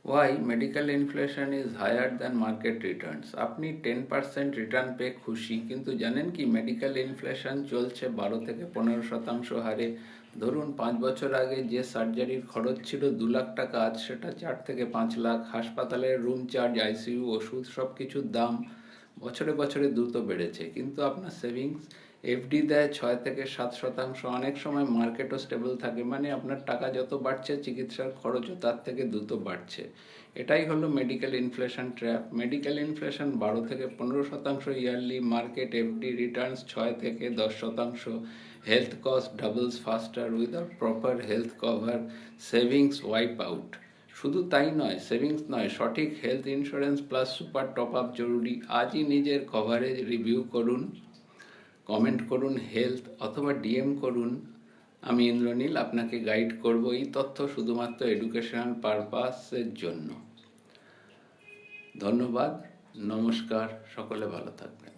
Why medical inflation is higher than market returns? আপনি 10% return পেয়ে খুশি, কিন্তু জানেন কি মেডিকেল ইনফ্লেশন চলছে 12 থেকে 15% হারে। ধরুন 5 বছর আগে যে সার্জারির খরচ ছিল 2 লাখ টাকা, আজ সেটা 4 থেকে 5 লাখ। হাসপাতালের রুম চার্জ, আইসিইউ, ওষুধ সব কিছুর দাম বছরে বছরে দ্রুত বেড়েছে, কিন্তু আপনার সেভিংস এফডি দেয় 6 থেকে 7%। অনেক সময় মার্কেটও স্টেবল থাকে, মানে আপনার টাকা যত বাড়ছে চিকিৎসার খরচও তার থেকে দ্রুত বাড়ছে। এটাই হলো medical inflation trap. Medical inflation 12 থেকে 15% ইয়ারলি, মার্কেট এফডি রিটার্নস 6 থেকে 10%। Health cost doubles ফাস্টার without proper health cover, savings wipe out. শুধু তাই নয়, সেভিংস নয়, সঠিক health insurance plus super top up জরুরি। আজই নিজের কভারেজ রিভিউ করুন, কমেন্ট করুন হেলথ, অথবা ডিএম করুন। আমি ইন্দ্রনীল আপনাকে গাইড করব। এই তথ্য শুধুমাত্র এডুকেশনাল পারপাসের জন্য। ধন্যবাদ, নমস্কার, সকলে ভালো থাকবেন।